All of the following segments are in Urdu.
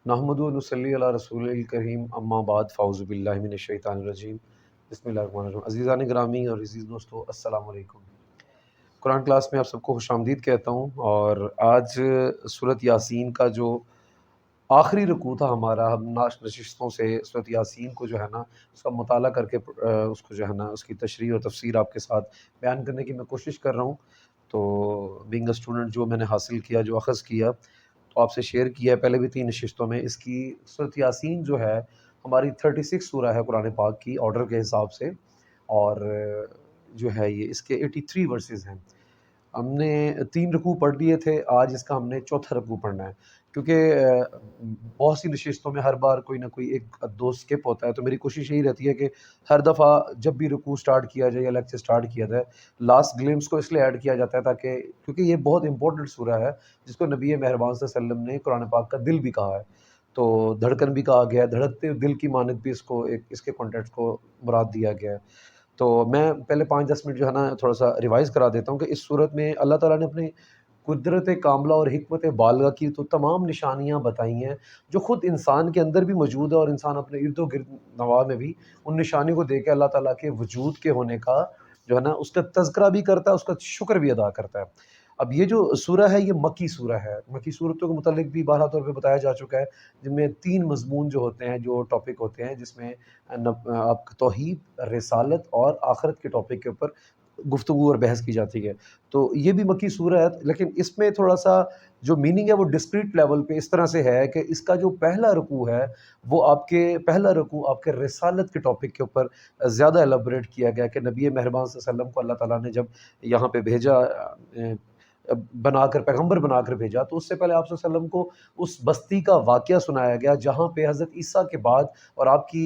نحمدہ و نصلی علی رسول الکریم اما بعد فاعوذ باللہ من الشیطان الرجیم بسم اللہ الرحمن الرحیم۔ عزیزان گرامی اور عزیز دوستو، السلام علیکم۔ قرآن کلاس میں آپ سب کو خوش آمدید کہتا ہوں، اور آج سورۃ یاسین کا جو آخری رکوع تھا ہمارا، ہم نشستوں سے سورۃ یاسین کو جو ہے نا اس کا مطالعہ کر کے اس کو جو ہے نا اس کی تشریح اور تفسیر آپ کے ساتھ بیان کرنے کی میں کوشش کر رہا ہوں۔ تو بینگ اے اسٹوڈنٹ جو میں نے حاصل کیا، جو اخذ کیا، تو آپ سے شیئر کیا ہے پہلے بھی 3 نشستوں میں۔ اس کی سورۃ یاسین جو ہے ہماری 36 سورہ ہے قرآن پاک کی آرڈر کے حساب سے، اور جو ہے یہ اس کے 83 ورسز ہیں۔ ہم نے 3 رکوع پڑھ لیے تھے، آج اس کا ہم نے چوتھا رکوع پڑھنا ہے، کیونکہ بہت سی نشستوں میں ہر بار کوئی نہ کوئی ایک دو سکپ ہوتا ہے، تو میری کوشش یہی رہتی ہے کہ ہر دفعہ جب بھی رکوع سٹارٹ کیا جائے یا لیکچر سٹارٹ کیا جائے، لاسٹ گلمس کو اس لیے ایڈ کیا جاتا ہے تاکہ، کیونکہ یہ بہت امپورٹنٹ سورہ ہے جس کو نبی مہربان صلی اللہ علیہ وسلم نے قرآن پاک کا دل بھی کہا ہے، تو دھڑکن بھی کہا گیا ہے، دھڑکتے ہوئے دل کی مانند بھی اس کو ایک اس کے کانٹیکٹ کو مراد دیا گیا ہے۔ تو میں پہلے 5-10 منٹ جو ہے نا تھوڑا سا ریوائز کرا دیتا ہوں کہ اس صورت میں اللہ تعالیٰ نے اپنی قدرت کاملہ اور حکمت بالغہ کی تو تمام نشانیاں بتائی ہیں جو خود انسان کے اندر بھی موجود ہے، اور انسان اپنے ارد و گرد نواح میں بھی ان نشانیوں کو دیکھ کے اللہ تعالیٰ کے وجود کے ہونے کا جو ہے نا اس کا تذکرہ بھی کرتا ہے، اس کا شکر بھی ادا کرتا ہے۔ اب یہ جو سورہ ہے یہ مکی سورہ ہے، مکی صورتوں کے متعلق بھی بارہا طور پہ بتایا جا چکا ہے، جن میں 3 مضمون جو ہوتے ہیں، جو ٹاپک ہوتے ہیں، جس میں آپ توحید، رسالت اور آخرت کے ٹاپک کے اوپر گفتگو اور بحث کی جاتی ہے۔ تو یہ بھی مکی سورہ ہے، لیکن اس میں تھوڑا سا جو میننگ ہے وہ ڈسکریٹ لیول پہ اس طرح سے ہے کہ اس کا جو پہلا رکوع ہے وہ پہلا رکوع آپ کے رسالت کے ٹاپک کے اوپر زیادہ ایلیبریٹ کیا گیا کہ نبی مہربان صلی اللہ علیہ وسلم کو اللہ تعالیٰ نے جب یہاں پہ بھیجا، بنا کر پیغمبر بنا کر بھیجا، تو اس سے پہلے آپ صلی اللہ علیہ وسلم کو اس بستی کا واقعہ سنایا گیا جہاں پہ حضرت عیسیٰ کے بعد اور آپ کی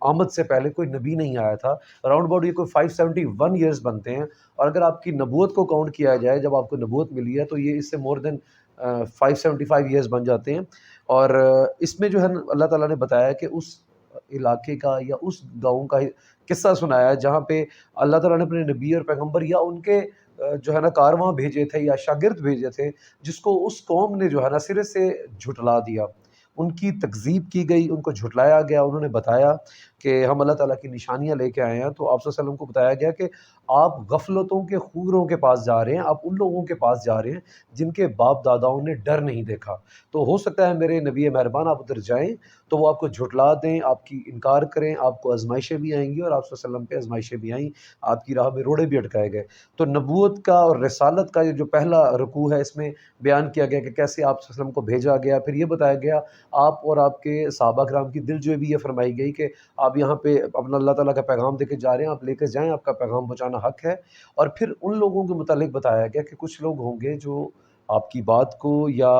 آمد سے پہلے کوئی نبی نہیں آیا تھا۔ اراؤنڈ اباؤٹ یہ کوئی 571 ایئرز بنتے ہیں، اور اگر آپ کی نبوت کو کاؤنٹ کیا جائے، جب آپ کو نبوت ملی ہے تو یہ اس سے مور دین 575 ایئرز بن جاتے ہیں۔ اور اس میں جو ہے اللہ تعالیٰ نے بتایا کہ اس علاقے کا یا اس گاؤں کا قصہ سنایا ہے جہاں پہ اللہ تعالیٰ نے اپنے نبی اور پیغمبر یا ان کے جو ہے نا کارواں بھیجے تھے یا شاگرد بھیجے تھے، جس کو اس قوم نے جو ہے نا سرے سے جھٹلا دیا، ان کی تکذیب کی گئی، ان کو جھٹلایا گیا۔ انہوں نے بتایا کہ ہم اللہ تعالیٰ کی نشانیاں لے کے آئے ہیں، تو آپ صلی اللہ علیہ وسلم کو بتایا گیا کہ آپ غفلتوں کے خوروں کے پاس جا رہے ہیں، آپ ان لوگوں کے پاس جا رہے ہیں جن کے باپ داداؤں نے ڈر نہیں دیکھا، تو ہو سکتا ہے میرے نبی مہربان آپ ادھر جائیں تو وہ آپ کو جھٹلا دیں، آپ کی انکار کریں، آپ کو آزمائشیں بھی آئیں گی، اور آپ صلی اللہ علیہ وسلم پہ آزمائشیں بھی آئیں، آپ کی راہ میں روڑے بھی اٹکائے گئے۔ تو نبوت کا اور رسالت کا یہ جو پہلا رکوع ہے، اس میں بیان کیا گیا کہ کیسے آپ صلی اللہ علیہ وسلم کو بھیجا گیا، پھر یہ بتایا گیا آپ اور آپ کے صحابہ کرام کی دل جو بھی یہ فرمائی گئی کہ آپ یہاں پہ اپنا اللہ تعالیٰ کا پیغام دے کے جا رہے ہیں، آپ لے کے جائیں، آپ کا پیغام پہنچانا حق ہے۔ اور پھر ان لوگوں کے متعلق بتایا گیا کہ کچھ لوگ ہوں گے جو آپ کی بات کو یا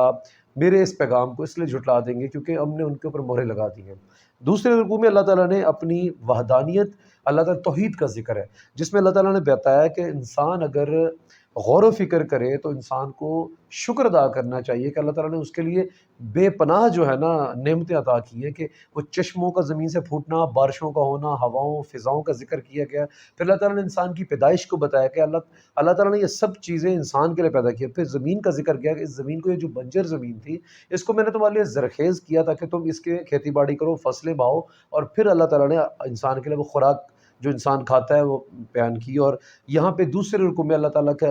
میرے اس پیغام کو اس لیے جھٹلا دیں گے کیونکہ ہم نے ان کے اوپر مہریں لگا دی ہیں۔ دوسرے رکوع میں اللہ تعالیٰ نے اپنی وحدانیت، اللہ تعالیٰ توحید کا ذکر ہے، جس میں اللہ تعالیٰ نے بتایا کہ انسان اگر غور و فکر کرے تو انسان کو شکر ادا کرنا چاہیے کہ اللہ تعالیٰ نے اس کے لیے بے پناہ جو ہے نا نعمتیں عطا کی ہیں، کہ وہ چشموں کا زمین سے پھوٹنا، بارشوں کا ہونا، ہواؤں فضاؤں کا ذکر کیا گیا۔ پھر اللہ تعالیٰ نے انسان کی پیدائش کو بتایا کہ اللہ تعالیٰ نے یہ سب چیزیں انسان کے لیے پیدا کی۔ پھر زمین کا ذکر کیا کہ اس زمین کو، یہ جو بنجر زمین تھی، اس کو میں نے تمہارے لیے زرخیز کیا تاکہ تم اس کے کھیتی باڑی کرو، فصلیں باؤ، اور پھر اللہ تعالیٰ نے انسان کے لیے وہ خوراک جو انسان کھاتا ہے وہ بیان کی۔ اور یہاں پہ دوسرے رکوع میں اللہ تعالیٰ کا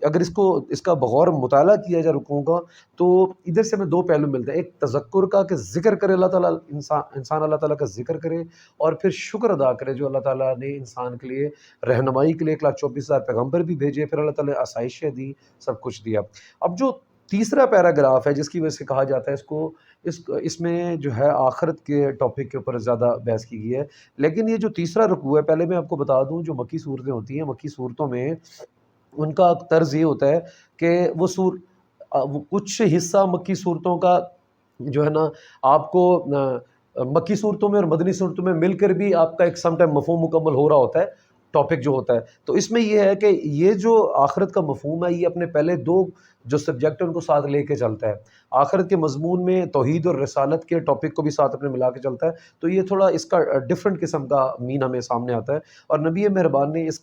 اگر اس کا بغور مطالعہ کیا جائے رکوعوں کا، تو ادھر سے ہمیں 2 پہلو ملتے ہیں، ایک تذکر کا کہ ذکر کرے اللہ تعالیٰ، انسان اللہ تعالیٰ کا ذکر کرے، اور پھر شکر ادا کرے جو اللہ تعالیٰ نے انسان کے لیے رہنمائی کے لیے 1,24,000 پیغمبر بھی بھیجے، پھر اللہ تعالیٰ نے آسائشیں دی، سب کچھ دیا۔ اب جو تیسرا پیراگراف ہے جس کی وجہ سے کہا جاتا ہے اس میں جو ہے آخرت کے ٹاپک کے اوپر زیادہ بحث کی گئی ہے، لیکن یہ جو تیسرا رکوع ہے، پہلے میں آپ کو بتا دوں جو مکی صورتیں ہوتی ہیں، مکی صورتوں میں ان کا طرز یہ ہوتا ہے کہ وہ کچھ حصہ مکی صورتوں کا جو ہے نا آپ کو مکی صورتوں میں اور مدنی صورتوں میں مل کر بھی آپ کا ایک سم ٹائم مفہوم مکمل ہو رہا ہوتا ہے، ٹاپک جو ہوتا ہے۔ تو اس میں یہ ہے کہ یہ جو آخرت کا مفہوم ہے یہ اپنے پہلے 2 جو سبجیکٹ ہیں ان کو ساتھ لے کے چلتا ہے۔ آخرت کے مضمون میں توحید اور رسالت کے ٹاپک کو بھی ساتھ اپنے ملا کے چلتا ہے، تو یہ تھوڑا اس کا ڈفرینٹ قسم کا مین ہمیں سامنے آتا ہے۔ اور نبی مہربان نے اس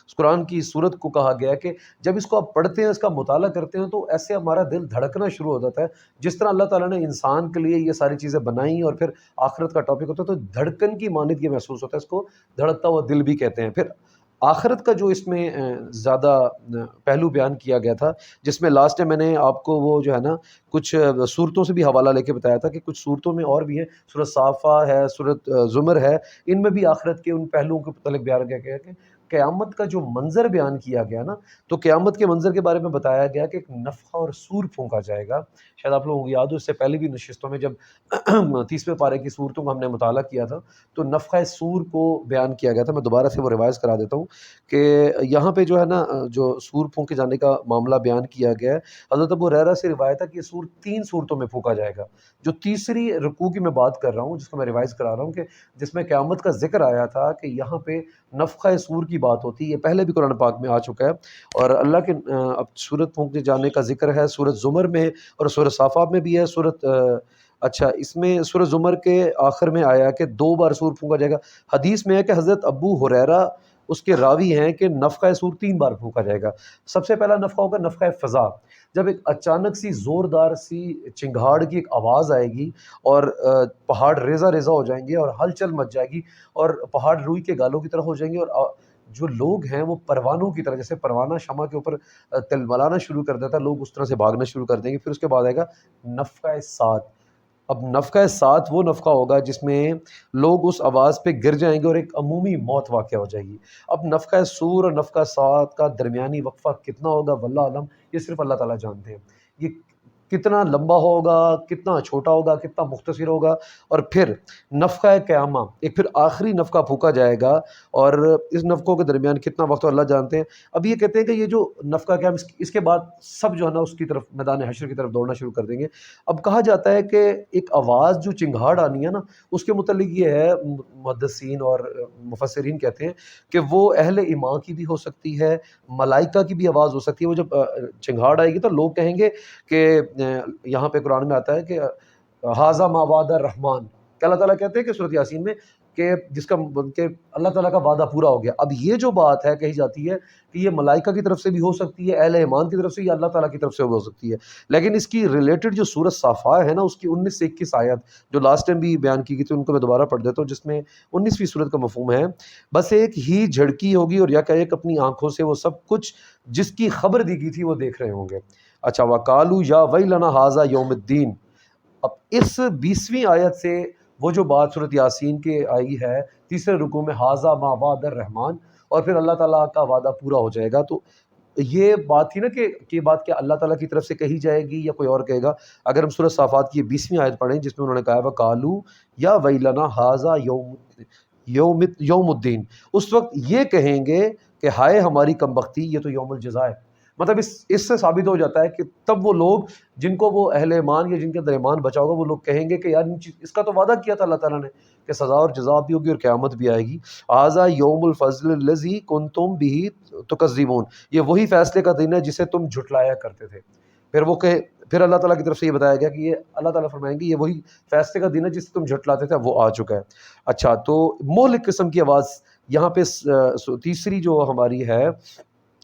اس قرآن کی صورت کو کہا گیا ہے کہ جب اس کو آپ پڑھتے ہیں، اس کا مطالعہ کرتے ہیں، تو ایسے ہمارا دل دھڑکنا شروع ہو جاتا ہے، جس طرح اللہ تعالیٰ نے انسان کے لیے یہ ساری چیزیں بنائیں اور پھر آخرت کا ٹاپک ہوتا ہے تو دھڑکن کی مانند یہ محسوس ہوتا ہے، اس کو دھڑکتا ہوا دل بھی کہتے ہیں۔ پھر آخرت کا جو اس میں زیادہ پہلو بیان کیا گیا تھا، جس میں لاسٹ میں نے آپ کو وہ جو ہے نا کچھ صورتوں سے بھی حوالہ لے کے بتایا تھا کہ کچھ صورتوں میں اور بھی ہیں، سورۃ صافہ ہے، سورۃ زمر ہے، ان میں بھی آخرت کے ان پہلوؤں کے متعلق بیان کیا گیا کہ قیامت کا جو منظر بیان کیا گیا نا، تو قیامت کے منظر کے بارے میں بتایا گیا کہ ایک نفخہ اور سور پھونکا جائے گا۔ شاید آپ لوگوں کو یاد ہو، اس سے پہلے بھی نشستوں میں جب 30ویں پارے کی صورتوں کا ہم نے مطالعہ کیا تھا تو نفخہ سور کو بیان کیا گیا تھا۔ میں دوبارہ سے وہ ریوائز کرا دیتا ہوں کہ یہاں پہ جو ہے نا جو سور پھونکے جانے کا معاملہ بیان کیا گیا ہے، حضرت ابو ہریرہ سے روایت ہے کہ یہ سور 3 صورتوں میں پھونکا جائے گا۔ جو تیسری رکوع کی میں بات کر رہا ہوں، جس کو میں ریوائز کرا رہا ہوں، کہ جس میں قیامت کا ذکر آیا تھا کہ یہاں پہ نفخہ سور کی بات ہوتی ہے، یہ پہلے بھی قرآن پاک میں آ چکا ہے، اور اللہ کے اب سورت پھونکے جانے کا ذکر ہے سورت زمر میں اور سورت صافات میں بھی ہے۔ اس میں سورت زمر کے آخر میں آیا کہ 2 بار سور پھونکا جائے گا۔ حدیث میں ہے کہ حضرت ابو ہریرہ اس کے راوی ہیں کہ نفخہ سور 3 بار پھونکا جائے گا۔ سب سے پہلا نفخہ ہوگا نفخہ فضا، جب ایک اچانک سی زوردار سی چنگھاڑ کی ایک آواز آئے گی اور پہاڑ ریزہ ریزہ ہو جائیں گے اور ہلچل مچ جائے گی اور پہاڑ روئی کے گالوں کی طرح ہو جائیں گے، اور جو لوگ ہیں وہ پروانوں کی طرح، جیسے پروانہ شمع کے اوپر تلبلانا شروع کر دیتا ہے، لوگ اس طرح سے بھاگنا شروع کر دیں گے۔ پھر اس کے بعد آئے گا نفخہ سات۔ اب نفخہ سات وہ نفخہ ہوگا جس میں لوگ اس آواز پہ گر جائیں گے اور ایک عمومی موت واقع ہو جائے گی۔ اب نفخہ سور اور نفخہ سات کا درمیانی وقفہ کتنا ہوگا واللہ علم، یہ صرف اللہ تعالیٰ جانتے ہیں۔ یہ کتنا لمبا ہوگا، کتنا چھوٹا ہوگا، کتنا مختصر ہوگا، اور پھر نفخہ قیامہ، ایک پھر آخری نفخہ پھونکا جائے گا، اور اس نفخوں کے درمیان کتنا وقت ہو اللہ جانتے ہیں۔ اب یہ کہتے ہیں کہ یہ جو نفخہ قیامہ، اس کے بعد سب جو ہے نا اس کی طرف، میدان حشر کی طرف دوڑنا شروع کر دیں گے۔ اب کہا جاتا ہے کہ ایک آواز جو چنگھاڑ آنی ہے نا، اس کے متعلق یہ ہے، محدثین اور مفسرین کہتے ہیں کہ وہ اہل ایمان کی بھی ہو سکتی ہے، ملائکہ کی بھی آواز ہو سکتی ہے۔ وہ جب چنگھاڑ آئے گی تو لوگ کہیں گے کہ یہاں پہ قرآن میں آتا ہے کہ ھذا ما وعد الرحمن، کہ اللہ تعالیٰ کہتے ہیں کہ سورۃ یاسین میں کہ جس کا کہ اللہ تعالیٰ کا وعدہ پورا ہو گیا۔ اب یہ جو بات ہے کہی جاتی ہے کہ یہ ملائکہ کی طرف سے بھی ہو سکتی ہے، اہل ایمان کی طرف سے، یا اللہ تعالیٰ کی طرف سے بھی ہو سکتی ہے، لیکن اس کی ریلیٹڈ جو سورۃ صافات ہے نا، اس کی 19 سے 21 آیت جو لاسٹ ٹائم بھی بیان کی گئی تھی، ان کو میں دوبارہ پڑھ دیتا ہوں، جس میں 19ویں سورت کا مفہوم ہے، بس ایک ہی جھڑکی ہوگی اور یک اپنی آنکھوں سے وہ سب کچھ جس کی خبر دی گئی تھی وہ دیکھ رہے ہوں گے۔ اچھا، وَقَالُوا يَا وَيْلَنَا هَٰذَا يَوْمُ الدِّينِ، اب اس 20ویں آیت سے وہ جو بات صورت یاسین کے آئی ہے تیسرے رکوع میں، ھذا ما وعد الرحمن، اور پھر اللہ تعالیٰ کا وعدہ پورا ہو جائے گا، تو یہ بات تھی نا کہ یہ بات کیا اللہ تعالیٰ کی طرف سے کہی جائے گی یا کوئی اور کہے گا؟ اگر ہم سورۃ صافات کی 20ویں آیت پڑھیں جس میں انہوں نے کہا ہے وَقَالُوا يَا وَيْلَنَا هَٰذَا یوم الدین، اس وقت یہ کہیں گے کہ ہائے ہماری کم بختی، یہ تو یوم الجزا ہے۔ مطلب اس سے ثابت ہو جاتا ہے کہ تب وہ لوگ جن کو وہ اہل ایمان یا جن کے اندر ایمان بچا ہوگا، وہ لوگ کہیں گے کہ یار اس کا تو وعدہ کیا تھا اللہ تعالیٰ نے کہ سزا اور جزا بھی ہوگی اور قیامت بھی آئے گی۔ ھذا یوم الفضل الذی کنتم بہ تکذبون، یہ وہی فیصلے کا دن ہے جسے تم جھٹلایا کرتے تھے۔ پھر اللہ تعالیٰ کی طرف سے یہ بتایا گیا کہ یہ اللہ تعالیٰ فرمائیں گے یہ وہی فیصلے کا دن ہے جسے تم جھٹلاتے تھے، وہ آ چکا ہے۔ اچھا، تو مہلک قسم کی آواز یہاں پہ تیسری جو ہماری ہے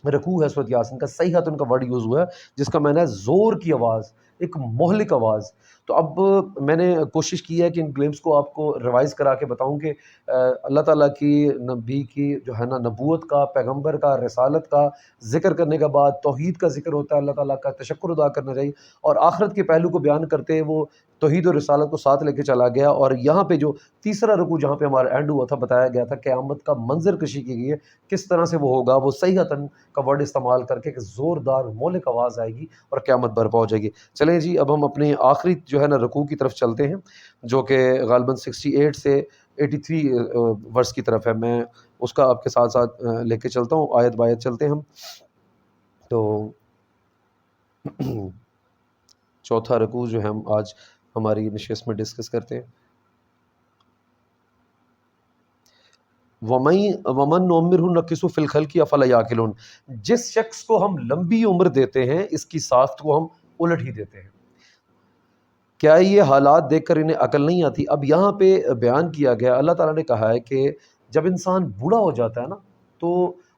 رکوع ہے سورۃ یاسین کا، صیحۃ کا ورڈ یوز ہوا ہے جس کا معنی ہے زور کی آواز، ایک مہلک آواز۔ تو اب میں نے کوشش کی ہے کہ ان گلمس کو آپ کو ریوائز کرا کے بتاؤں کہ اللہ تعالیٰ کی نبی کی جو ہے نا نبوت کا، پیغمبر کا، رسالت کا ذکر کرنے کے بعد توحید کا ذکر ہوتا ہے، اللہ تعالیٰ کا تشکر ادا کرنا چاہیے، اور آخرت کے پہلو کو بیان کرتے وہ توحید اور رسالت کو ساتھ لے کے چلا گیا۔ اور یہاں پہ جو تیسرا رکوع جہاں پہ ہمارا اینڈ ہوا تھا، بتایا گیا تھا قیامت کا منظر کشی کی گئی ہے، کس طرح سے وہ ہوگا، وہ صیحۃ کا ورڈ استعمال کر کے کہ زوردار مہلک آواز آئے گی اور قیامت برپا ہو جائے گی۔ چلیں جی، اب ہم اپنے آخری جو ہے نا رکوع کی طرف چلتے ہیں، جو کہ غالباً 68 سے 83 ورس کی طرف ہے۔ میں اس کا آپ کے ساتھ ساتھ لے کے چلتا ہوں، آیت بایت چلتے ہیں ہم۔ تو چوتھا رکوع جو ہے ہم آج ہماری نشست میں ڈسکس کرتے ہیں۔ وَمَن نُعَمِّرْهُ نَنكِسْهُ فِي الْخَلْقِ أَفَلَا يَعْقِلُونَ، جس شخص کو ہم لمبی عمر دیتے ہیں اس کی ساخت کو ہم الٹ ہی دیتے ہیں، کیا یہ حالات دیکھ کر انہیں عقل نہیں آتی؟ اب یہاں پہ بیان کیا گیا، اللہ تعالیٰ نے کہا ہے کہ جب انسان بوڑھا ہو جاتا ہے نا، تو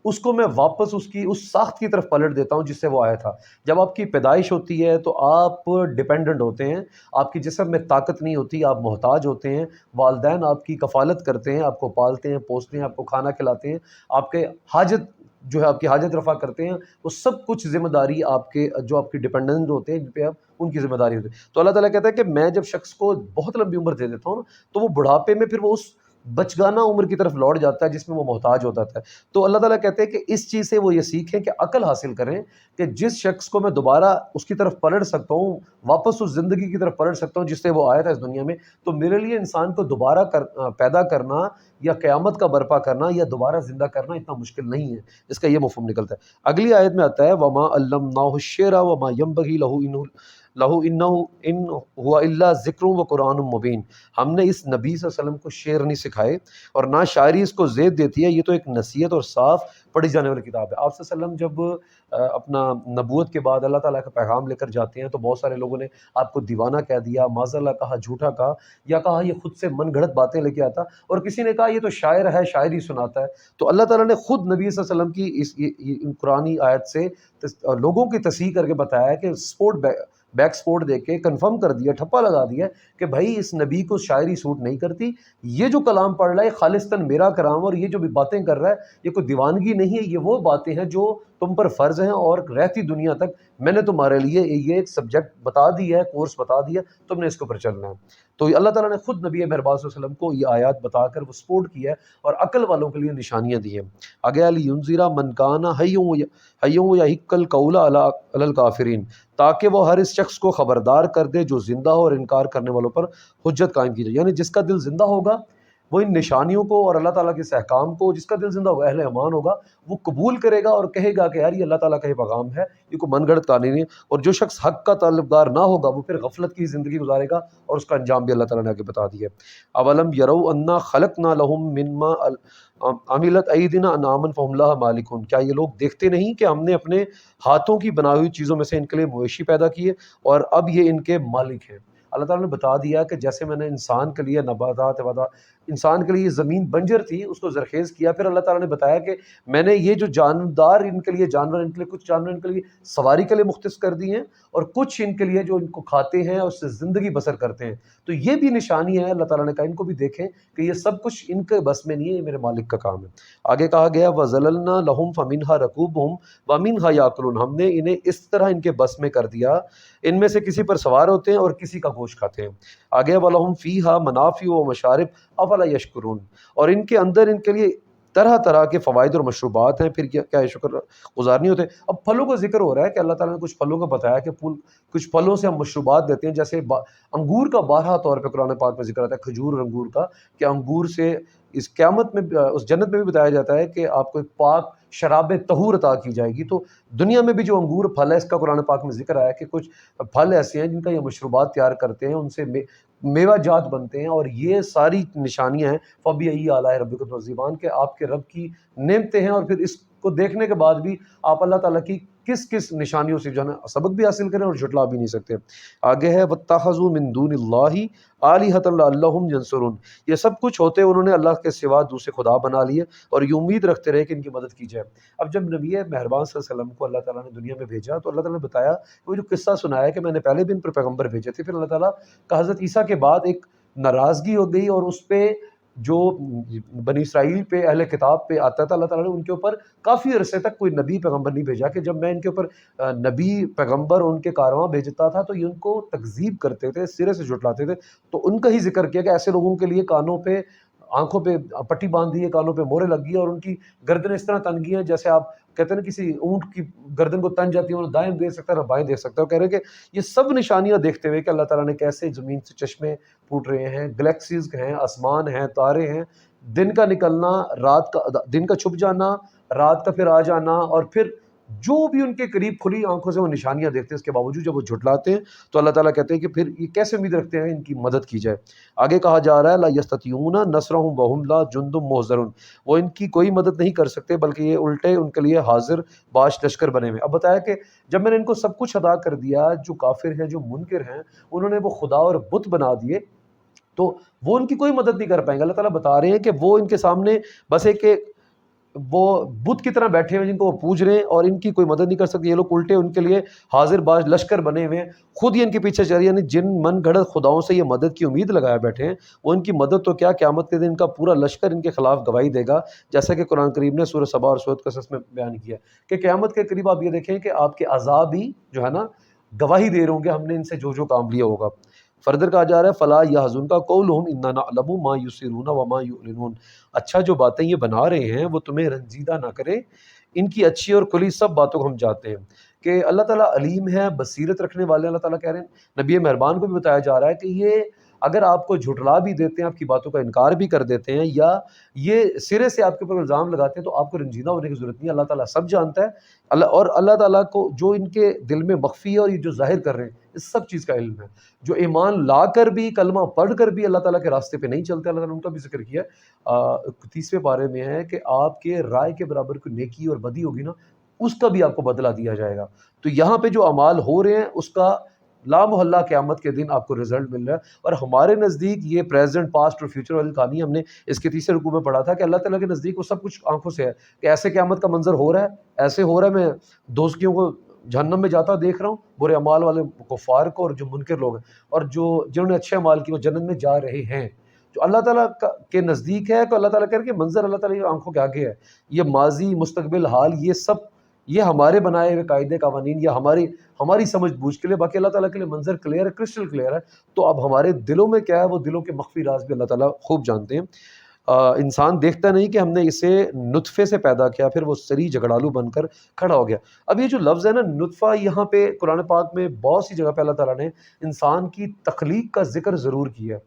اس کو میں واپس اس ساخت کی طرف پلٹ دیتا ہوں جس سے وہ آیا تھا۔ جب آپ کی پیدائش ہوتی ہے تو آپ ڈیپینڈنٹ ہوتے ہیں، آپ کی جسم میں طاقت نہیں ہوتی، آپ محتاج ہوتے ہیں، والدین آپ کی کفالت کرتے ہیں، آپ کو پالتے ہیں، پوستے ہیں، آپ کو کھانا کھلاتے ہیں، آپ کے حاجت جو ہے آپ کی حاجت رفع کرتے ہیں، وہ سب کچھ ذمہ داری آپ کے جو آپ کی ڈیپینڈنٹ ہوتے ہیں جن پہ آپ ان کی ذمہ داری ہوتی ہے۔ تو اللہ تعالیٰ کہتا ہے کہ میں جب شخص کو بہت لمبی عمر دے دیتا ہوں نا، تو وہ بڑھاپے میں پھر وہ اس بچگانہ عمر کی طرف لوٹ جاتا ہے جس میں وہ محتاج ہوتا ہے۔ تو اللہ تعالیٰ کہتے ہیں کہ اس چیز سے وہ یہ سیکھیں کہ عقل حاصل کریں کہ جس شخص کو میں دوبارہ اس کی طرف پلٹ سکتا ہوں، واپس اس زندگی کی طرف پلٹ سکتا ہوں جس سے وہ آیا تھا اس دنیا میں، تو میرے لیے انسان کو دوبارہ پیدا کرنا یا قیامت کا برپا کرنا یا دوبارہ زندہ کرنا اتنا مشکل نہیں ہے۔ اس کا یہ مفہوم نکلتا ہے۔ اگلی آیت میں آتا ہے وَمَا عَلَّمْنَاهُ الشِّعْرَ وَمَا يَنبَغِي لَهُ إِنْ هُوَ إِلَّا ذِكْرٌ وَقُرْآنٌ مُبِينٌ۔ ہم نے اس نبی صلی اللہ علیہ وسلم کو شعر نہیں سکھائے اور نہ شاعری اس کو زیب دیتی ہے، یہ تو ایک نصیحت اور صاف پڑھی جانے والی کتاب ہے۔ آپ صلی اللہ علیہ وسلم جب اپنا نبوت کے بعد اللہ تعالیٰ کا پیغام لے کر جاتے ہیں تو بہت سارے لوگوں نے آپ کو دیوانہ کہہ دیا، معاذ اللہ کہا، جھوٹا کہا، یا کہا یہ خود سے من گھڑت باتیں لے کے آتا، اور کسی نے کہا یہ تو شاعر ہے، شاعری سناتا ہے۔ تو اللہ تعالیٰ نے خود نبی صلی اللہ علیہ وسلم کی اس قرآنی آیت سے لوگوں کی تصحیح کر کے بتایا ہے کہ بیک سپورٹ دے کے کنفرم کر دیا، ٹھپا لگا دیا کہ بھائی اس نبی کو شاعری سوٹ نہیں کرتی، یہ جو کلام پڑھ رہا ہے خالصتاً میرا کلام، اور یہ جو بھی باتیں کر رہا ہے یہ کوئی دیوانگی نہیں ہے، یہ وہ باتیں ہیں جو تم پر فرض ہیں، اور رہتی دنیا تک میں نے تمہارے لیے یہ ایک سبجیکٹ بتا دیا ہے، کورس بتا دیا، تم نے اس کے اوپر چلنا ہے۔ تو اللہ تعالیٰ نے خود نبی مہربان صلی اللہ علیہ وسلم کو یہ آیات بتا کر وہ سپورٹ کیا ہے اور عقل والوں کے لیے نشانیاں دی ہیں۔ آگے لِيُنذِرَ مَن كَانَ حَيًّا وَيَحِقَّ الْقَوْلَ عَلَى الْكَافِرِينَ، تاکہ وہ ہر اس شخص کو خبردار کر دے جو زندہ ہو اور انکار کرنے والوں پر حجت قائم کی جائے۔ یعنی جس کا دل زندہ ہوگا وہ ان نشانیوں کو اور اللہ تعالیٰ کے اس احکام کو، جس کا دل زندہ ہوگا، اہل ایمان ہوگا، وہ قبول کرے گا اور کہے گا کہ یار یہ اللہ تعالیٰ کا یہ پیغام ہے، یہ کوئی من گھڑت کہانی نہیں ہے۔ اور جو شخص حق کا طالبدار نہ ہوگا وہ پھر غفلت کی زندگی گزارے گا، اور اس کا انجام بھی اللہ تعالیٰ نے آگے بتا دیا ہے۔ اولم یروا انا خلقنا لهم مما عملت ایدینا انعاما فهم لها مالکون، کیا یہ لوگ دیکھتے نہیں کہ ہم نے اپنے ہاتھوں کی بنائی ہوئی چیزوں میں سے ان کے لیے مویشی پیدا کیے اور اب یہ ان کے مالک ہیں۔ اللہ تعالیٰ نے بتا دیا کہ جیسے میں نے انسان کے لیے نباتات انسان کے لیے زمین بنجر تھی اس کو زرخیز کیا، پھر اللہ تعالیٰ نے بتایا کہ میں نے یہ جو جاندار ان کے لیے، جانور ان کے لیے، کچھ جانور ان کے لیے سواری کے لیے مختص کر دی ہیں، اور کچھ ان کے لیے جو ان کو کھاتے ہیں اور اس سے زندگی بسر کرتے ہیں۔ تو یہ بھی نشانی ہے، اللہ تعالیٰ نے کہا ان کو بھی دیکھیں کہ یہ سب کچھ ان کے بس میں نہیں ہے، یہ میرے مالک کا کام ہے۔ آگے کہا گیا وَظَلَلْنَا لَهُمْ فَمِنْهَا رَكُوبُهُمْ وَمِنْهَا يَأْكُلُونَ، ہم نے انہیں اس طرح ان کے بس میں کر دیا، ان میں سے کسی پر سوار ہوتے ہیں اور کسی کا گوشت کھاتے ہیں۔ آگے وَلَهُمْ فِيهَا مَنَافِعُ وَمَشَارِبُ أَفَلَا يَشْكُرُونَ، اور ان کے اندر ان کے لیے طرح طرح کے فوائد اور مشروبات ہیں، پھر کیا شکر گزار نہیں ہوتے۔ اب پھلوں کا ذکر ہو رہا ہے کہ اللہ تعالیٰ نے کچھ پھلوں کا بتایا کہ کچھ پھلوں سے ہم مشروبات دیتے ہیں، جیسے انگور کا بارہا طور پہ قرآن پاک میں ذکر آتا ہے، کھجور اور انگور کا، کہ انگور سے اس قیامت میں اس جنت میں بھی بتایا جاتا ہے کہ آپ کو ایک پاک شراب طہور عطا کی جائے گی۔ تو دنیا میں بھی جو انگور پھل ہے اس کا قرآن پاک میں ذکر آیا کہ کچھ پھل ایسے ہیں جن کا یہ مشروبات تیار کرتے ہیں، ان سے میوہ جات بنتے ہیں، اور یہ ساری نشانیاں ہیں فَبِأَيِّ آلَاءِ رَبِّكُمَا تُكَذِّبَانِ، کہ آپ کے رب کی نعمتیں ہیں، اور پھر اس کو دیکھنے کے بعد بھی آپ اللہ تعالیٰ کی کس کس نشانیوں سے جو ہے نا سبق بھی حاصل کریں اور جھٹلا بھی نہیں سکتے۔ آگے ہے وَاتَّخَذُوا مِن دُونِ اللَّهِ آلِهَةً لَعَلَّهُمْ يَنصُرُونَ، یہ سب کچھ ہوتے انہوں نے اللہ کے سوا دوسرے خدا بنا لیے اور یہ امید رکھتے رہے کہ ان کی مدد کی جائے۔ اب جب نبی مہربان صلی اللہ علیہ وسلم کو اللہ تعالیٰ نے دنیا میں بھیجا تو اللہ تعالیٰ نے بتایا کہ وہ جو قصہ سنایا کہ میں نے پہلے بھی ان پر پیغمبر بھیجے تھے، پھر اللہ تعالیٰ کا حضرت عیسیٰ کے بعد ایک ناراضگی ہو گئی، اور اس پہ جو بنی اسرائیل پہ اہل کتاب پہ آتا تھا، اللہ تعالیٰ نے ان کے اوپر کافی عرصے تک کوئی نبی پیغمبر نہیں بھیجا، کہ جب میں ان کے اوپر نبی پیغمبر ان کے کارواں بھیجتا تھا تو یہ ان کو تکذیب کرتے تھے، سرے سے جھٹلاتے تھے۔ تو ان کا ہی ذکر کیا کہ ایسے لوگوں کے لیے کانوں پہ، آنکھوں پہ پٹی باندھ دی ہے، کانوں پہ مورے لگ گئی ہیں، اور ان کی گردنیں اس طرح تن گئی ہیں جیسے آپ کہتے ہیں نا کسی اونٹ کی گردن کو تن جاتی ہے، وہ دائیں دیکھ سکتا ہے نہ بائیں دیکھ سکتا ہے۔ وہ کہہ رہے ہیں کہ یہ سب نشانیاں دیکھتے ہوئے کہ اللہ تعالیٰ نے کیسے زمین سے چشمے پھوٹ رہے ہیں، گلیکسیز ہیں، آسمان ہیں، تارے ہیں، دن کا نکلنا، رات کا، دن کا چھپ جانا، رات کا پھر آ جانا، اور پھر جو بھی ان کے قریب کھلی آنکھوں سے وہ نشانیاں دیکھتے ہیں، اس کے باوجود جب وہ جھٹلاتے ہیں تو اللہ تعالیٰ کہتے ہیں کہ پھر یہ کیسے امید رکھتے ہیں ان کی مدد کی جائے۔ آگے کہا جا رہا ہے لا یستطیعون نصرهم وهم لا جند محضرون، وہ ان کی کوئی مدد نہیں کر سکتے بلکہ یہ الٹے ان کے لیے حاضر باش لشکر بنے ہوئے۔ اب بتایا کہ جب میں نے ان کو سب کچھ ادا کر دیا، جو کافر ہیں، جو منکر ہیں، انہوں نے وہ خدا اور بت بنا دیے، تو وہ ان کی کوئی مدد نہیں کر پائیں گے۔ اللہ تعالیٰ بتا رہے ہیں کہ وہ ان کے سامنے بس ایک وہ بت کی طرح بیٹھے ہوئے جن کو وہ پوج رہے ہیں اور ان کی کوئی مدد نہیں کر سکتے. یہ لوگ الٹے ان کے لیے حاضر باز لشکر بنے ہوئے ہیں, خود ہی ان کے پیچھے چل رہے ہیں. یعنی جن من گھڑت خداؤں سے یہ مدد کی امید لگایا بیٹھے ہیں, وہ ان کی مدد تو کیا, قیامت کے دن ان کا پورا لشکر ان کے خلاف گواہی دے گا, جیسا کہ قرآن کریم نے سورہ سبا اور سورۃ قصص میں بیان کیا کہ قیامت کے قریب آپ یہ دیکھیں کہ آپ کے عذاب ہی جو ہے نا گواہی دے رہے ہوں گے ہم نے ان سے جو جو کام لیا ہوگا. فردر کہا جا رہا ہے فلا یحزنک قولہم انا نعلم ما یسرون وما یعلنون, اچھا جو باتیں یہ بنا رہے ہیں وہ تمہیں رنجیدہ نہ کرے, ان کی اچھی اور کھلی سب باتوں کو ہم جانتے ہیں کہ اللہ تعالیٰ علیم ہے, بصیرت رکھنے والے. اللہ تعالیٰ کہہ رہے ہیں نبی مہربان کو بھی بتایا جا رہا ہے کہ یہ اگر آپ کو جھٹلا بھی دیتے ہیں, آپ کی باتوں کا انکار بھی کر دیتے ہیں, یا یہ سرے سے آپ کے اوپر الزام لگاتے ہیں, تو آپ کو رنجیدہ ہونے کی ضرورت نہیں ہے. اللہ تعالیٰ سب جانتا ہے. اللہ تعالیٰ کو جو ان کے دل میں مخفی ہے اور یہ جو ظاہر کر رہے ہیں اس سب چیز کا علم ہے. جو ایمان لا کر بھی, کلمہ پڑھ کر بھی اللہ تعالیٰ کے راستے پہ نہیں چلتے, اللہ تعالیٰ نے ان کا بھی ذکر کیا. 30ویں پارے میں ہے کہ آپ کے رائے کے برابر کوئی نیکی اور بدی ہوگی نا, اس کا بھی آپ کو بدلہ دیا جائے گا. تو یہاں پہ جو اعمال ہو رہے ہیں اس کا لا محلہ قیامت کے دن آپ کو رزلٹ مل رہا ہے. اور ہمارے نزدیک یہ پریزنٹ, پاسٹ اور فیوچر والی کہانی ہم نے اس کے 30 رکوع میں پڑھا تھا کہ اللہ تعالیٰ کے نزدیک وہ سب کچھ آنکھوں سے ہے کہ ایسے قیامت کا منظر ہو رہا ہے, ایسے ہو رہا ہے, میں دوستیوں کو جہنم میں جاتا دیکھ رہا ہوں, برے اعمال والے کفار کو, اور جو منکر لوگ ہیں اور جنہوں نے اچھے اعمال کیے وہ جنت میں جا رہے ہیں. جو اللہ تعالیٰ کے نزدیک ہے تو اللہ تعالیٰ کہہ رہے کہ منظر اللہ تعالیٰ کی آنکھوں کے آگے ہے. یہ ماضی, مستقبل, حال, یہ سب یہ ہمارے بنائے ہوئے قاعدے قوانین یا ہماری سمجھ بوجھ کے لیے, باقی اللہ تعالیٰ کے لیے منظر کلیئر ہے, کرسٹل کلیئر ہے. تو اب ہمارے دلوں میں کیا ہے, وہ دلوں کے مخفی راز بھی اللہ تعالیٰ خوب جانتے ہیں. انسان دیکھتا نہیں کہ ہم نے اسے نطفے سے پیدا کیا, پھر وہ سری جھگڑالو بن کر کھڑا ہو گیا. اب یہ جو لفظ ہے نا نطفہ, یہاں پہ قرآن پاک میں بہت سی جگہ پہ اللہ تعالیٰ نے انسان کی تخلیق کا ذکر ضرور کیا ہے.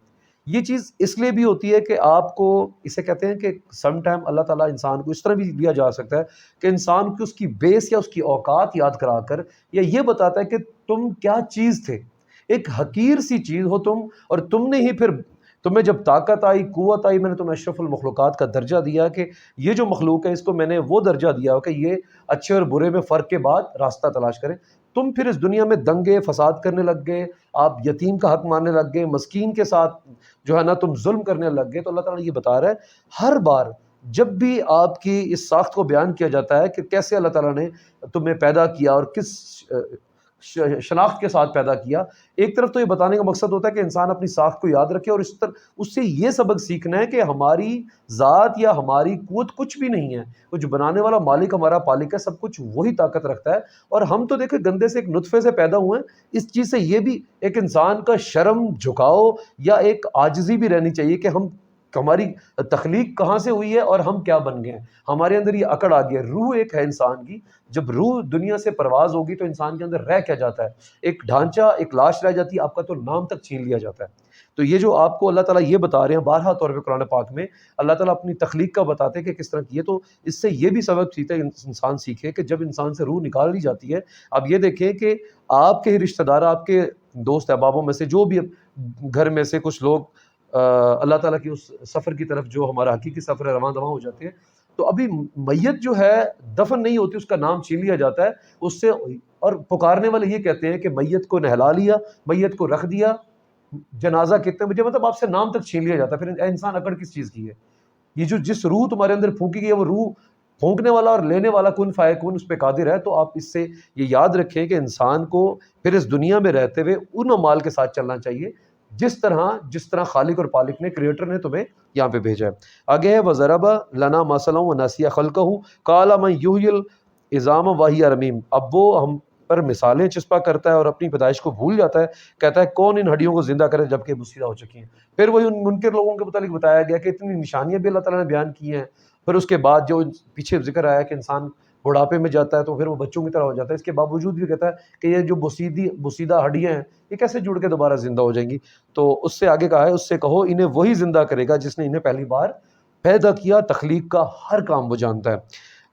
یہ چیز اس لیے بھی ہوتی ہے کہ آپ کو, اسے کہتے ہیں کہ سم ٹائم اللہ تعالیٰ انسان کو اس طرح بھی لیا جا سکتا ہے کہ انسان کو اس کی بیس یا اس کی اوقات یاد کرا کر یا یہ بتاتا ہے کہ تم کیا چیز تھے, ایک حقیر سی چیز ہو تم, اور تم نے ہی پھر تمہیں جب طاقت آئی, قوت آئی, میں نے تمہیں اشرف المخلوقات کا درجہ دیا کہ یہ جو مخلوق ہے اس کو میں نے وہ درجہ دیا ہو کہ یہ اچھے اور برے میں فرق کے بعد راستہ تلاش کریں. تم پھر اس دنیا میں دنگے فساد کرنے لگ گئے, آپ یتیم کا حق ماننے لگ گئے, مسکین کے ساتھ جو ہے نا تم ظلم کرنے لگ گئے. تو اللہ تعالیٰ یہ بتا رہا ہے ہر بار جب بھی آپ کی اس ساخت کو بیان کیا جاتا ہے کہ کیسے اللہ تعالیٰ نے تمہیں پیدا کیا اور کس شناخت کے ساتھ پیدا کیا, ایک طرف تو یہ بتانے کا مقصد ہوتا ہے کہ انسان اپنی ساخت کو یاد رکھے اور اس سے یہ سبق سیکھنا ہے کہ ہماری ذات یا ہماری قوت کچھ بھی نہیں ہے, وہ جو بنانے والا مالک ہمارا پالک ہے, سب کچھ وہی طاقت رکھتا ہے. اور ہم تو دیکھیں گندے سے ایک نطفے سے پیدا ہوئے ہیں. اس چیز سے یہ بھی ایک انسان کا شرم, جھکاؤ یا ایک عاجزی بھی رہنی چاہیے کہ ہماری تخلیق کہاں سے ہوئی ہے اور ہم کیا بن گئے ہیں. ہمارے اندر یہ اکڑ آ گیا. روح ایک ہے انسان کی, جب روح دنیا سے پرواز ہوگی تو انسان کے اندر رہ کیا جاتا ہے, ایک ڈھانچہ, ایک لاش رہ جاتی ہے, آپ کا تو نام تک چھین لیا جاتا ہے. تو یہ جو آپ کو اللہ تعالیٰ یہ بتا رہے ہیں بارہا طور پہ قرآن پاک میں, اللہ تعالیٰ اپنی تخلیق کا بتاتے ہیں کہ کس طرح کی ہے. تو اس سے یہ بھی سبق سیکھتا ہے انسان سیکھے کہ جب انسان سے روح نکال لی جاتی ہے, اب یہ دیکھیں کہ آپ کے ہی رشتہ دار, آپ کے دوست احبابوں میں سے جو بھی گھر میں سے کچھ لوگ اللہ تعالیٰ کی اس سفر کی طرف جو ہمارا حقیقی سفر ہے رواں دواں ہو جاتے ہیں, تو ابھی میت جو ہے دفن نہیں ہوتی, اس کا نام چھین لیا جاتا ہے اس سے. اور پکارنے والے یہ کہتے ہیں کہ میت کو نہلا لیا, میت کو رکھ دیا, جنازہ کتنے بجے, مطلب آپ سے نام تک چھین لیا جاتا ہے. پھر انسان اکڑ کس چیز کی ہے؟ یہ جو جس روح تمہارے اندر پھونکی گئی ہے وہ روح پھونکنے والا اور لینے والا کن فیکون اس پہ قادر ہے. تو آپ اس سے یہ یاد رکھیں کہ انسان کو پھر اس دنیا میں رہتے ہوئے ان اعمال کے ساتھ چلنا چاہیے جس طرح خالق اور پالق نے, کریٹر نے تمہیں یہاں پہ بھیجا ہے. آگے ہے وَضَرَبَ لَنَا مَثَلًا وَنَسِيَ خَلْقَهُ قَالَ مَن يُحْيِي الْعِظَامَ وَهِيَ رَمِيمٌ. اب وہ ہم پر مثالیں چسپا کرتا ہے اور اپنی پیدائش کو بھول جاتا ہے, کہتا ہے کون ان ہڈیوں کو زندہ کرے جبکہ بسیدہ ہو چکی ہیں. پھر وہی ان منکر لوگوں کے متعلق بتایا گیا کہ اتنی نشانیاں بھی اللہ تعالیٰ نے بیان کی ہیں. پھر اس کے بعد جو پیچھے ذکر آیا کہ انسان بڑھاپے میں جاتا ہے تو پھر وہ بچوں کی طرح ہو جاتا ہے, اس کے باوجود بھی کہتا ہے کہ یہ جو بسیدہ ہڈیاں ہیں یہ کیسے جڑ کے دوبارہ زندہ ہو جائیں گی. تو اس سے آگے کہا ہے اس سے کہو انہیں وہی زندہ کرے گا جس نے انہیں پہلی بار پیدا کیا, تخلیق کا ہر کام وہ جانتا ہے.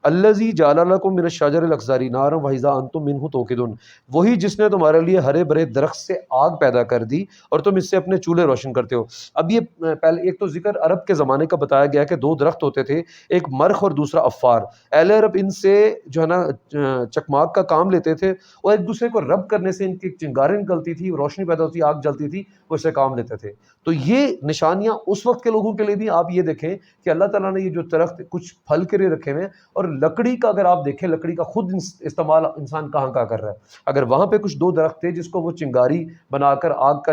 الذی جعل لکم من الشجر الاخضر نارا فاذا انتم منہ توقدون، وہی جس نے تمہارے لیے ہرے بھرے درخت سے آگ پیدا کر دی اور تم اس سے اپنے چولہے روشن کرتے ہو۔ اب یہ پہلے ایک تو ذکر عرب کے زمانے کا بتایا گیا کہ دو درخت ہوتے تھے، ایک مرخ اور دوسرا عفار۔ اہل عرب ان سے جو ہے نا چکماک کا کام لیتے تھے اور ایک دوسرے کو رب کرنے سے ان کی چنگاریں نکلتی تھی، روشنی پیدا ہوتی، آگ جلتی تھی، وہ اس سے کام لیتے تھے۔ تو یہ نشانیاں اس وقت کے لوگوں کے لیے بھی آپ یہ دیکھیں کہ اللہ تعالیٰ نے یہ جو درخت کچھ پھل کے لیے رکھے ہوئے ہیں، اور لکڑی کا اگر آپ دیکھیں، لکڑی کا خود استعمال انسان کہاں کہاں کر رہا ہے۔ اگر وہاں پہ کچھ دو درخت تھے جس کو وہ چنگاری بنا کر آگ کا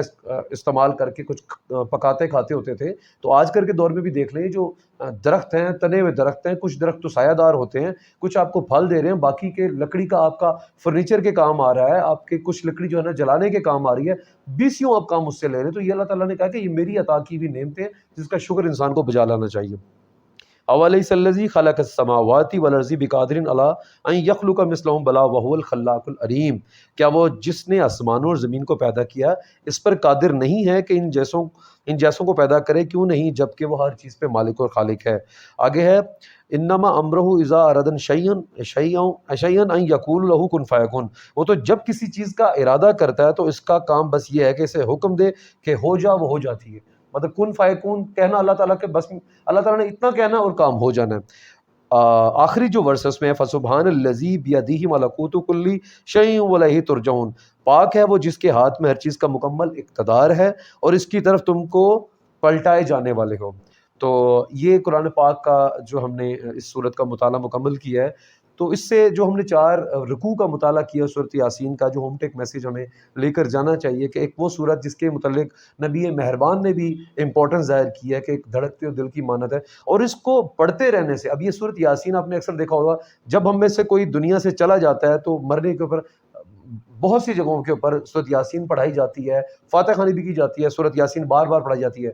استعمال کر کے کچھ پکاتے کھاتے ہوتے تھے، تو آج کل کے دور میں بھی دیکھ لیں جو درخت ہیں، تنے ہوئے درخت ہیں، کچھ درخت تو سایہ دار ہوتے ہیں، کچھ آپ کو پھل دے رہے ہیں، باقی کے لکڑی کا آپ کا فرنیچر کے کام آ رہا ہے، آپ کے کچھ لکڑی جو ہے نا جلانے کے کام آ رہی ہے، بیسیوں آپ کام اس سے لے رہے ہیں۔ تو یہ اللہ تعالیٰ نے کہا کہ یہ میری عطا کی ہوئی نعمتیں ہیں جس کا شکر انسان کو بجا لانا چاہیے۔ اولیس الذی خلق السماوات والارض بقادر علی ان یخلق مثلهم بلا وهو الخلاق العلیم، کیا وہ جس نے آسمانوں اور زمین کو پیدا کیا اس پر قادر نہیں ہے کہ ان جیسوں کو پیدا کرے؟ کیوں نہیں، جبکہ وہ ہر چیز پہ مالک اور خالق ہے۔ آگے ہے انما امرہ اذا اراد شیئا ان یقول له کن فیکن، وہ تو جب کسی چیز کا ارادہ کرتا ہے تو اس کا کام بس یہ ہے کہ اسے حکم دے کہ ہو جا، وہ ہو جاتی ہے۔ مطلب کن فیکون کہنا اللہ تعالیٰ کے بس، اللہ تعالیٰ نے اتنا کہنا اور کام ہو جانا ہے۔ آخری جو ورسز میں فسبحان الذی بیدہ ملکوت کل شیء والیہ ترجعون، پاک ہے وہ جس کے ہاتھ میں ہر چیز کا مکمل اقتدار ہے اور اس کی طرف تم کو پلٹائے جانے والے ہو۔ تو یہ قرآن پاک کا جو ہم نے اس صورت کا مطالعہ مکمل کیا ہے، تو اس سے جو ہم نے 4 رکوع کا مطالعہ کیا صورت یاسین کا، جو ہوم ٹیک میسیج ہمیں لے کر جانا چاہیے کہ ایک وہ صورت جس کے متعلق نبی مہربان نے بھی امپورٹنس ظاہر کی ہے کہ ایک دھڑکتے ہوئے دل کی مانت ہے، اور اس کو پڑھتے رہنے سے، اب یہ صورت یاسین آپ نے اکثر دیکھا ہوگا جب ہم میں سے کوئی دنیا سے چلا جاتا ہے تو مرنے کے اوپر بہت سی جگہوں کے اوپر صورت یاسین پڑھائی جاتی ہے، فاتح خوانی بھی کی جاتی ہے، صورت یاسین بار بار پڑھائی جاتی ہے۔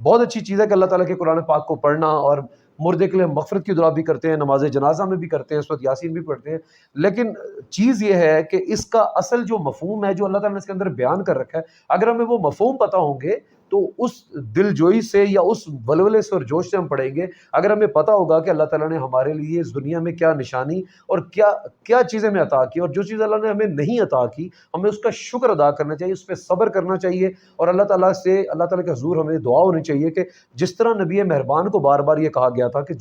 بہت اچھی چیز ہے کہ اللہ تعالیٰ کے قرآن پاک کو پڑھنا، اور مردے کے لیے مغفرت کی دعا بھی کرتے ہیں، نماز جنازہ میں بھی کرتے ہیں، صورت یاسین بھی پڑھتے ہیں، لیکن چیز یہ ہے کہ اس کا اصل جو مفہوم ہے جو اللہ تعالیٰ نے اس کے اندر بیان کر رکھا ہے، اگر ہمیں وہ مفہوم پتہ ہوں گے تو اس دل جوئی سے یا اس ولولے سے اور جوش سے ہم پڑھیں گے۔ اگر ہمیں پتہ ہوگا کہ اللہ تعالیٰ نے ہمارے لیے اس دنیا میں کیا نشانی اور کیا چیزیں ہمیں عطا کی، اور جو چیز اللہ نے ہمیں نہیں عطا کی ہمیں اس کا شکر ادا کرنا چاہیے، اس پہ صبر کرنا چاہیے، اور اللہ تعالیٰ کے حضور ہمیں دعا ہونی چاہیے کہ جس طرح نبی مہربان کو بار بار یہ کہا گیا تھا کہ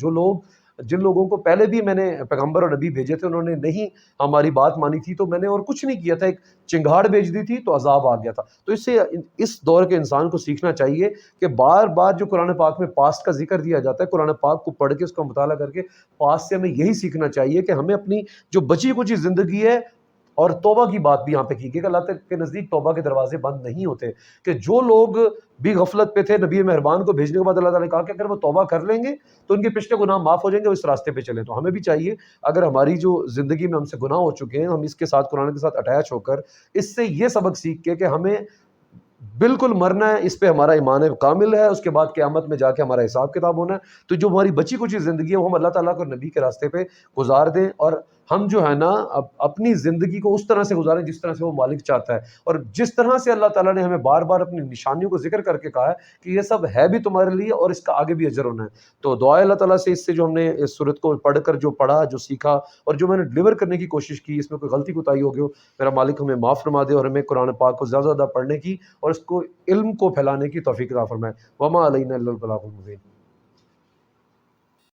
جن لوگوں کو پہلے بھی میں نے پیغمبر اور نبی بھیجے تھے انہوں نے نہیں ہماری بات مانی تھی تو میں نے اور کچھ نہیں کیا تھا، ایک چنگھاڑ بھیج دی تھی تو عذاب آ گیا تھا۔ تو اس سے اس دور کے انسان کو سیکھنا چاہیے کہ بار بار جو قرآن پاک میں پاسٹ کا ذکر دیا جاتا ہے، قرآن پاک کو پڑھ کے اس کا مطالعہ کر کے پاسٹ سے ہمیں یہی سیکھنا چاہیے کہ ہمیں اپنی جو بچی کچی زندگی ہے، اور توبہ کی بات بھی یہاں پہ کی کہ اللہ کے نزدیک توبہ کے دروازے بند نہیں ہوتے، کہ جو لوگ بھی غفلت پہ تھے نبی مہربان کو بھیجنے کے بعد اللہ تعالیٰ نے کہا کہ اگر وہ توبہ کر لیں گے تو ان کے پچھلے گناہ معاف ہو جائیں گے، وہ اس راستے پہ چلیں۔ تو ہمیں بھی چاہیے اگر ہماری جو زندگی میں ہم سے گناہ ہو چکے ہیں، ہم اس کے ساتھ قرآن کے ساتھ اٹیچ ہو کر اس سے یہ سبق سیکھ کے کہ ہمیں بالکل مرنا ہے، اس پہ ہمارا ایمان کامل ہے، اس کے بعد قیامت میں جا کے ہمارا حساب کتاب ہونا ہے، تو جو ہماری بچی کچھ زندگی ہے وہ ہم اللہ تعالیٰ کو نبی کے راستے پہ گزار دیں، اور ہم جو ہے نا اپنی زندگی کو اس طرح سے گزاریں جس طرح سے وہ مالک چاہتا ہے، اور جس طرح سے اللہ تعالیٰ نے ہمیں بار بار اپنی نشانیوں کو ذکر کر کے کہا ہے کہ یہ سب ہے بھی تمہارے لیے اور اس کا آگے بھی اجر ہونا ہے۔ تو دعا اللہ تعالیٰ سے اس سے جو ہم نے اس صورت کو پڑھ کر جو پڑھا، جو سیکھا اور جو میں نے ڈلیور کرنے کی کوشش کی، اس میں کوئی غلطی کوتاہی ہو گئی ہو، میرا مالک ہمیں معاف فرما دے اور ہمیں قرآن پاک کو زیادہ زیادہ پڑھنے کی اور اس کو علم کو پھیلانے کی توفیق عطا فرمائے۔ وما علینا الا البلاغ المبین۔